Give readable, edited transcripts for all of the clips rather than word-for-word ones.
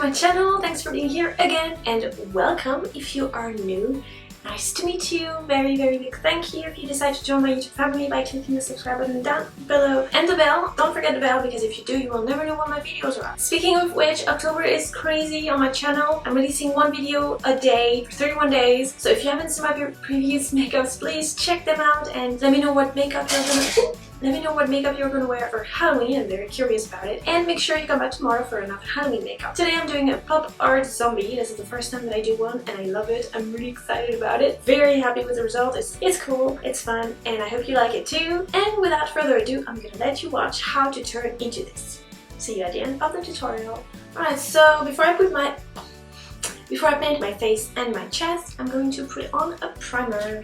my channel, thanks for being here again, and welcome if you are new. Nice to meet you. Very big thank you if you decide to join my YouTube family by clicking the subscribe button down below and the bell. Don't forget the bell, because if you do, you will never know when my videos are up. Speaking of which, October is crazy on my channel. I'm releasing one video a day for 31 days, so if you haven't seen my previous makeups, please check them out and let me know what makeup you're gonna wear for Halloween. I'm very curious about it. And make sure you come back tomorrow for another Halloween makeup. Today I'm doing a pop art zombie. This is the first time that I do one and I love it. I'm really excited about it. Very happy with the result. It's cool, it's fun, and I hope you like it too. And without further ado, I'm gonna let you watch how to turn into this. See you at the end of the tutorial. Alright, so before I paint my face and my chest, I'm going to put on a primer.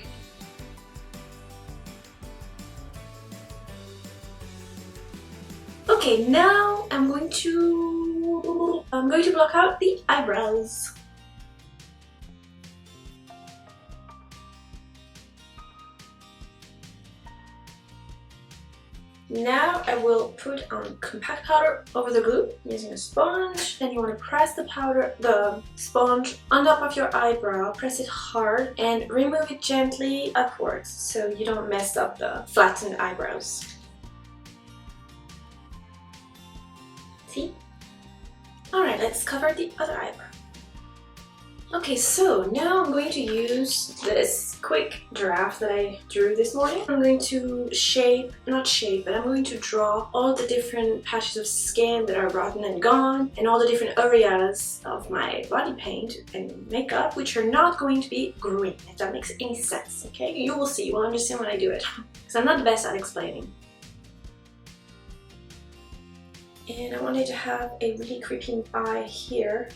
Okay, now I'm going to block out the eyebrows. Now I will put on compact powder over the glue using a sponge. Then you want to press the sponge on top of your eyebrow, press it hard and remove it gently upwards so you don't mess up the flattened eyebrows. See? Alright, let's cover the other eyebrow. Okay, so now I'm going to use this quick draft that I drew this morning. I'm going to I'm going to draw all the different patches of skin that are rotten and gone, and all the different areas of my body paint and makeup which are not going to be green, if that makes any sense, okay? You will see, you will understand when I do it, because I'm not the best at explaining. And I wanted to have a really creepy eye here.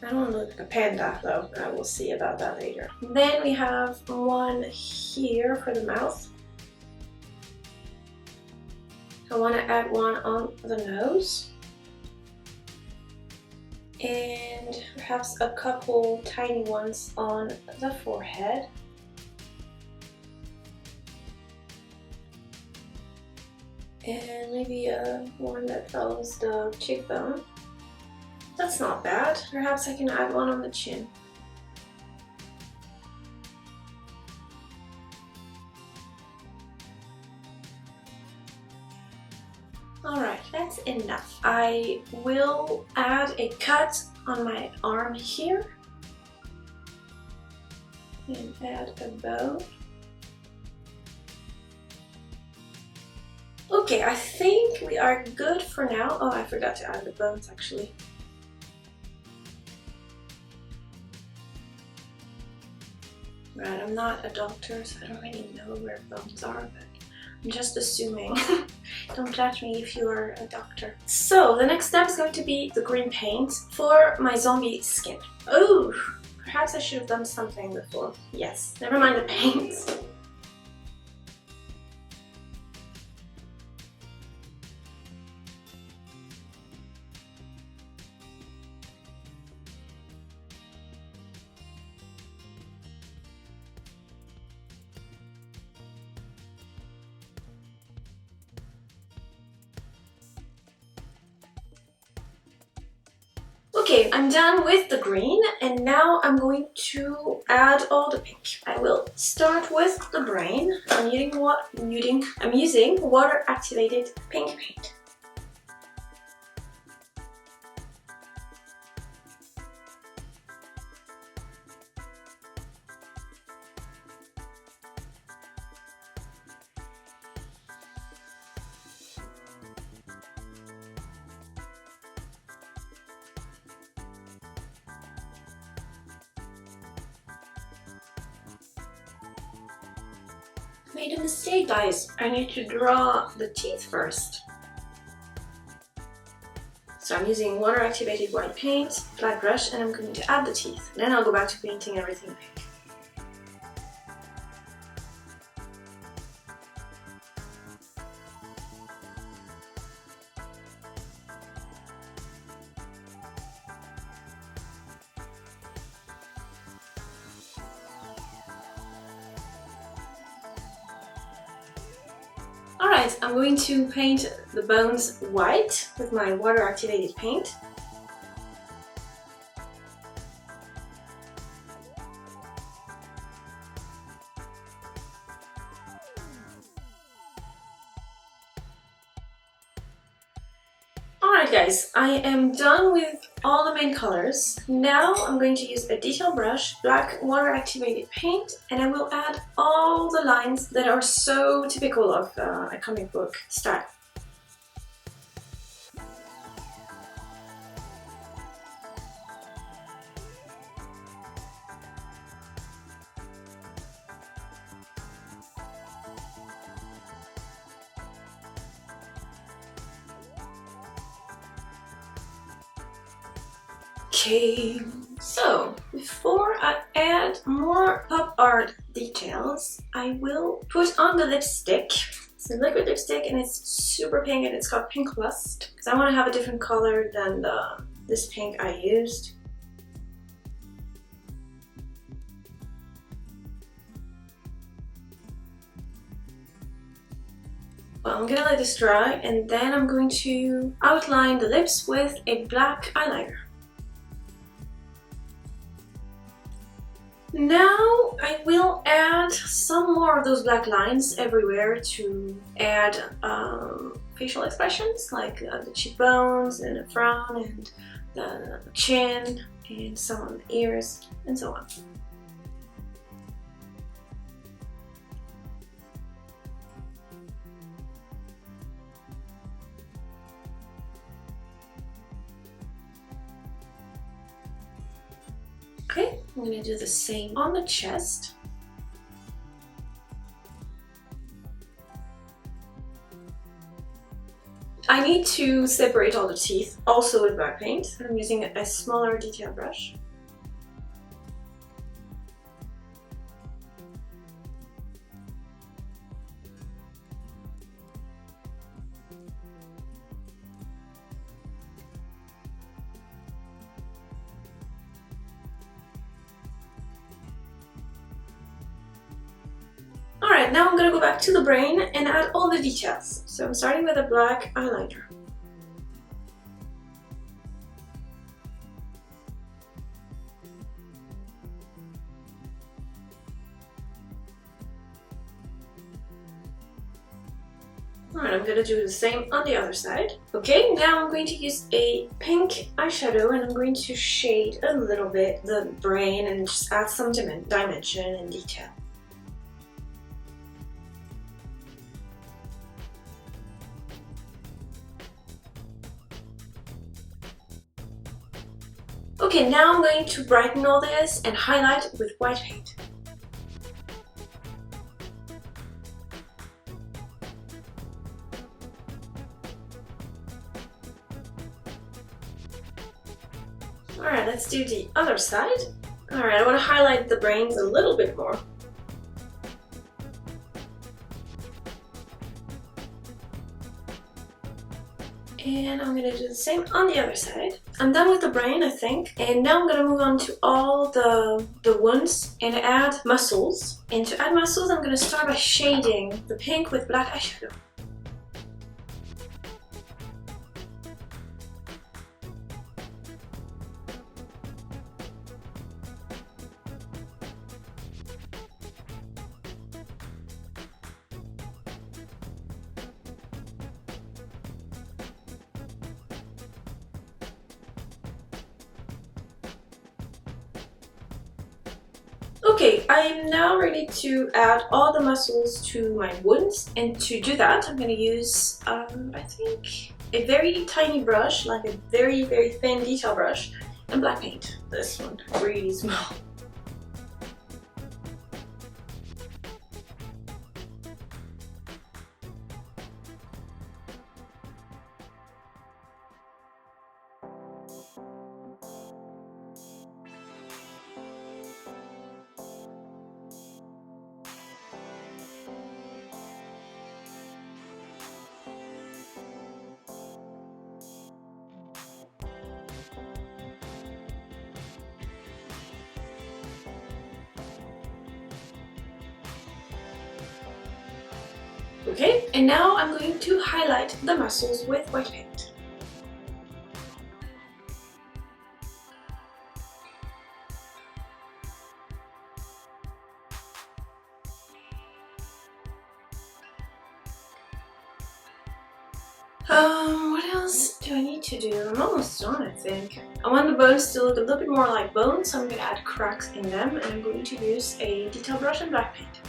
I don't want to look like a panda though, I will see about that later. Then we have one here for the mouth. I want to add one on the nose. And perhaps a couple tiny ones on the forehead. And maybe one that follows the cheekbone. That's not bad. Perhaps I can add one on the chin. Alright, that's enough. I will add a cut on my arm here. And add a bow. Okay, I think we are good for now. Oh, I forgot to add the bones actually. Right, I'm not a doctor, so I don't really know where bones are, but I'm just assuming. Don't judge me if you are a doctor. So, the next step is going to be the green paint for my zombie skin. Oh, perhaps I should have done something before. Yes, never mind the paint. Okay, I'm done with the green, and now I'm going to add all the pink. I will start with the brain. I'm using water-activated pink paint. Made a mistake, guys. I need to draw the teeth first. So I'm using water-activated white paint, flat brush, and I'm going to add the teeth. Then I'll go back to painting everything pink. Alright, Alright, I'm going to paint the bones white with my water activated paint. Alright guys, I am done with all the main colors. Now I'm going to use a detail brush, black water activated paint, and I will add all the lines that are so typical of a comic book style. Okay, so before I add more pop art details, I will put on the lipstick. It's a liquid lipstick and it's super pink and it's got pink lust because I want to have a different color than this pink I used. Well, I'm gonna let this dry and then I'm going to outline the lips with a black eyeliner. Now I will add some more of those black lines everywhere to add facial expressions like the cheekbones and the frown and the chin and some on the ears and so on. Okay, I'm going to do the same on the chest. I need to separate all the teeth, also with black paint. I'm using a smaller detail brush. Alright, now I'm gonna go back to the brain and add all the details. So I'm starting with a black eyeliner. Alright, I'm gonna do the same on the other side. Okay, now I'm going to use a pink eyeshadow and I'm going to shade a little bit the brain and just add some dimension and detail. Okay, now I'm going to brighten all this and highlight with white paint. Alright, let's do the other side. Alright, I want to highlight the brains a little bit more. And I'm going to do the same on the other side. I'm done with the brain, I think. And now I'm going to move on to all the wounds and add muscles. And to add muscles, I'm going to start by shading the pink with black eyeshadow. Okay, I am now ready to add all the muscles to my wounds, and to do that I'm going to use, I think, a very tiny brush, like a very thin detail brush, and black paint. This one, really small. Okay, and now I'm going to highlight the muscles with white paint. What else do I need to do? I'm almost done, I think. I want the bones to look a little bit more like bones, so I'm going to add cracks in them, and I'm going to use a detail brush and black paint.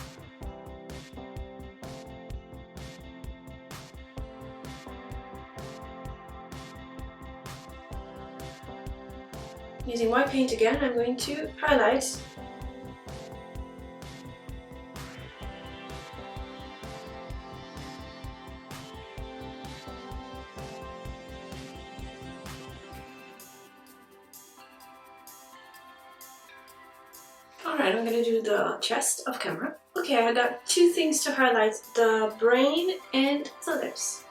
Using white paint again, I'm going to highlight. Alright, I'm gonna do the chest off camera. Okay, I got two things to highlight, the brain and the lips.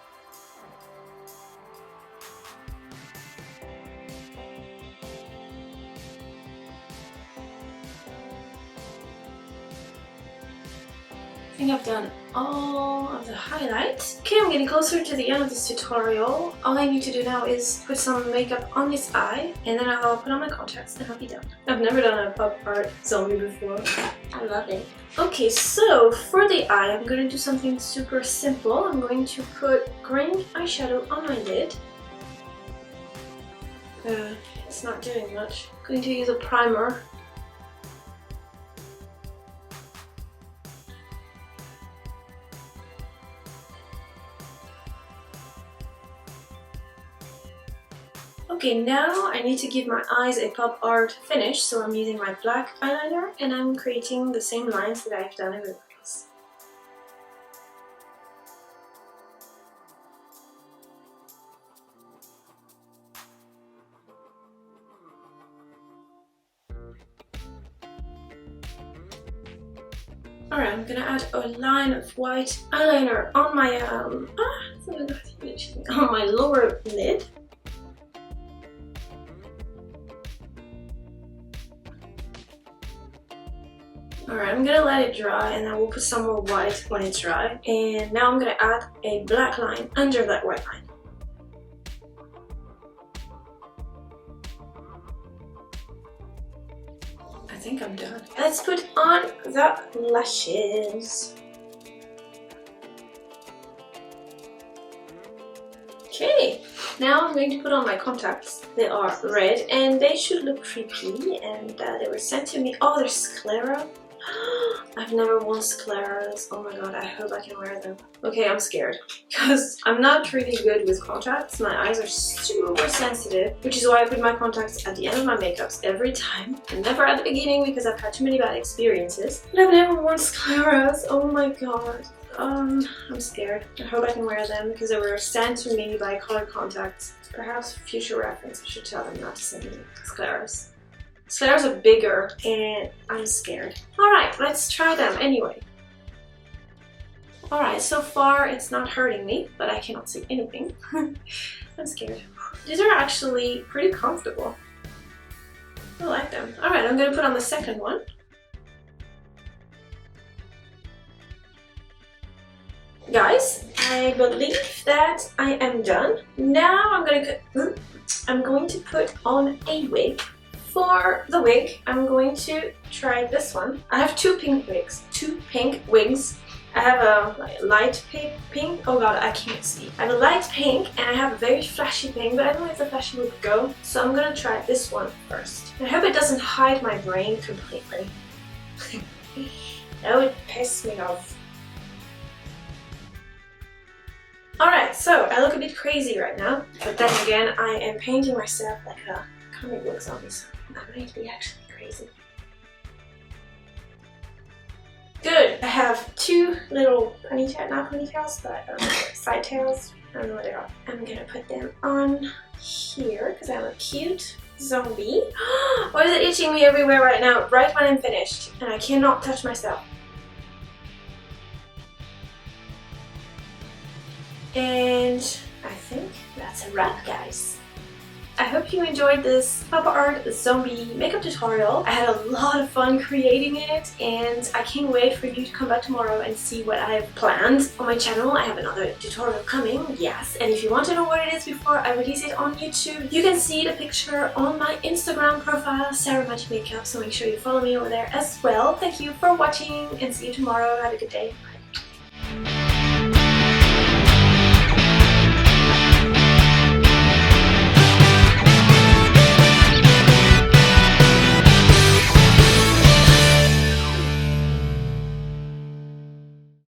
I think I've done all of the highlights. Okay, I'm getting closer to the end of this tutorial. All I need to do now is put some makeup on this eye, and then I'll put on my contacts and I'll be done. I've never done a pop art zombie before. I love it. Okay, so for the eye, I'm going to do something super simple. I'm going to put green eyeshadow on my lid. It's not doing much. I'm going to use a primer. Okay, now I need to give my eyes a pop art finish, so I'm using my black eyeliner and I'm creating the same lines that I've done everywhere else. Alright, I'm gonna add a line of white eyeliner on my on my lower lid. Alright, I'm gonna let it dry and then we'll put some more white when it's dry. And now I'm gonna add a black line under that white line. I think I'm done. Let's put on the lashes. Okay, now I'm going to put on my contacts. They are red and they should look creepy, and they were sent to me. Oh, they're sclera. I've never worn scleras. Oh my god, I hope I can wear them. Okay, I'm scared because I'm not really good with contacts. My eyes are super sensitive, which is why I put my contacts at the end of my makeups every time and never at the beginning because I've had too many bad experiences. But I've never worn scleras. Oh my god. I'm scared. I hope I can wear them because they were sent to me by Color Contacts. Perhaps for future reference, I should tell them not to send me scleras. Scleras are bigger and I'm scared. Alright, let's try them anyway. Alright, so far it's not hurting me, but I cannot see anything. I'm scared. These are actually pretty comfortable. I like them. Alright, I'm gonna put on the second one. Guys, I believe that I am done. Now I'm going to put on a wig. For the wig, I'm going to try this one. I have two pink wigs. I have a light pink. Oh god, I can't see. I have a light pink and I have a very flashy pink, but I don't know if the flashy would go. So I'm gonna try this one first. I hope it doesn't hide my brain completely. That would piss me off. Alright, so I look a bit crazy right now, but then again, I am painting myself like a comic book zombie, so I might be actually crazy. Good! I have two little not ponytails, but side tails. I don't know what they are. I'm gonna put them on here because I'm a cute zombie. Why is it itching me everywhere right now? Right when I'm finished, and I cannot touch myself. And I think that's a wrap, guys. I hope you enjoyed this pop art zombie makeup tutorial. I had a lot of fun creating it and I can't wait for you to come back tomorrow and see what I have planned on my channel. I have another tutorial coming, yes, and if you want to know what it is before I release it on YouTube, you can see the picture on my Instagram profile, Sarah Magic Makeup, so make sure you follow me over there as well. Thank you for watching and see you tomorrow. Have a good day. Bye.